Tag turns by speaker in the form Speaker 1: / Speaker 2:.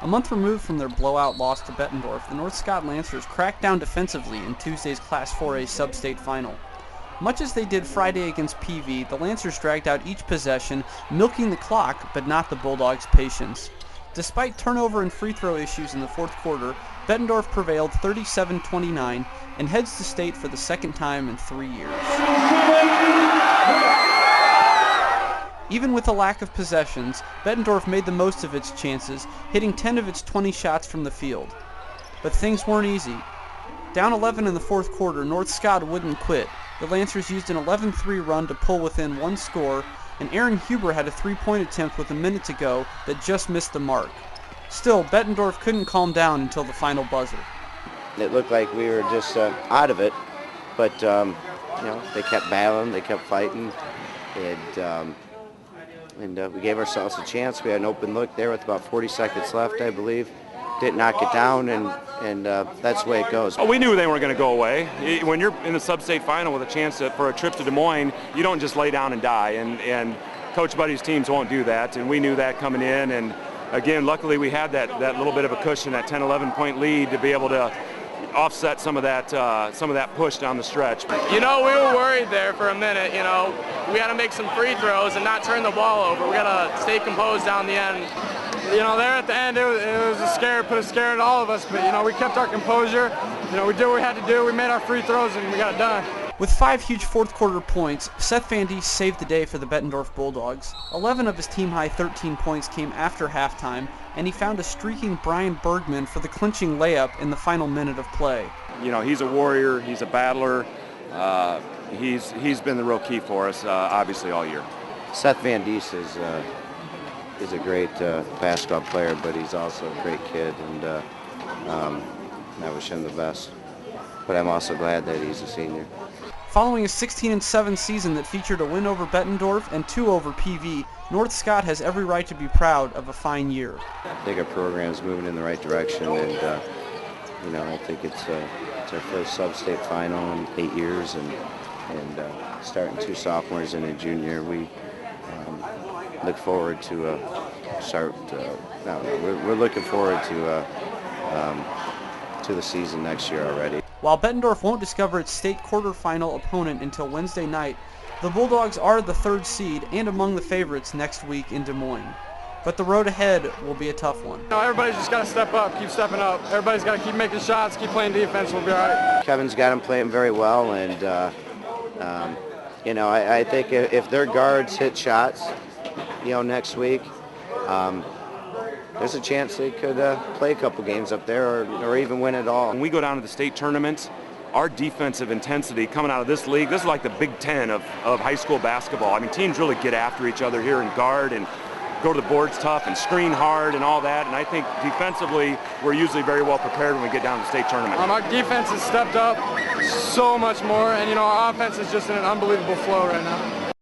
Speaker 1: A month removed from their blowout loss to Bettendorf, the North Scott Lancers cracked down defensively in Tuesday's Class 4A sub-state final. Much as they did Friday against PV, the Lancers dragged out each possession, milking the clock, but not the Bulldogs' patience. Despite turnover and free throw issues in the fourth quarter, Bettendorf prevailed 37-29 and heads to state for the second time in 3 years. Even with a lack of possessions, Bettendorf made the most of its chances, hitting 10 of its 20 shots from the field. But things weren't easy. Down 11 in the fourth quarter, North Scott wouldn't quit. The Lancers used an 11-3 run to pull within one score, and Aaron Huber had a three-point attempt with a minute to go that just missed the mark. Still, Bettendorf couldn't calm down until the final buzzer.
Speaker 2: It looked like we were just out of it, but they kept battling, they kept fighting, and we gave ourselves a chance. We had an open look there with about 40 seconds left, I believe. Didn't knock it down, and that's the way it goes.
Speaker 3: We knew they weren't going to go away. When you're in the sub-state final with a chance for a trip to Des Moines, you don't just lay down and die, and Coach Buddy's teams won't do that, and we knew that coming in. And again, luckily we had that little bit of a cushion, that 10-11 point lead, to be able to offset some of that push down the stretch.
Speaker 4: We were worried there for a minute. We got to make some free throws and not turn the ball over. We got to stay composed down the end. There at the end, it was a scare, put a scare at all of us, but we kept our composure. We did what we had to do. We made our free throws and we got it done.
Speaker 1: With 5 huge fourth quarter points, Seth Van Diest saved the day for the Bettendorf Bulldogs. 11 of his team-high 13 points came after halftime, and he found a streaking Brian Bergman for the clinching layup in the final minute of play.
Speaker 3: He's a warrior, he's a battler. He's been the real key for us, obviously, all year.
Speaker 2: Seth Van Diest is a great basketball player, but he's also a great kid, and I wish him the best. But I'm also glad that he's a senior.
Speaker 1: Following a 16-7 season that featured a win over Bettendorf and 2 over PV, North Scott has every right to be proud of a fine year.
Speaker 2: I think our program's moving in the right direction, and I think it's our first sub-state final in 8 years, and starting 2 sophomores and a junior. We look forward to we're looking forward to the season next year already.
Speaker 1: While Bettendorf won't discover its state quarterfinal opponent until Wednesday night, the Bulldogs are the 3rd seed and among the favorites next week in Des Moines. But the road ahead will be a tough one.
Speaker 4: Everybody's just got to step up, keep stepping up. Everybody's got to keep making shots, keep playing defense. We'll be all right.
Speaker 2: Kevin's got them playing very well, and I think if their guards hit shots, next week, there's a chance they could play a couple games up there or even win it all.
Speaker 3: When we go down to the state tournaments, our defensive intensity coming out of this league, this is like the Big Ten of high school basketball. Teams really get after each other here and guard and go to the boards tough and screen hard and all that. And I think defensively, we're usually very well prepared when we get down to the state tournament.
Speaker 4: Our defense has stepped up so much more, and our offense is just in an unbelievable flow right now.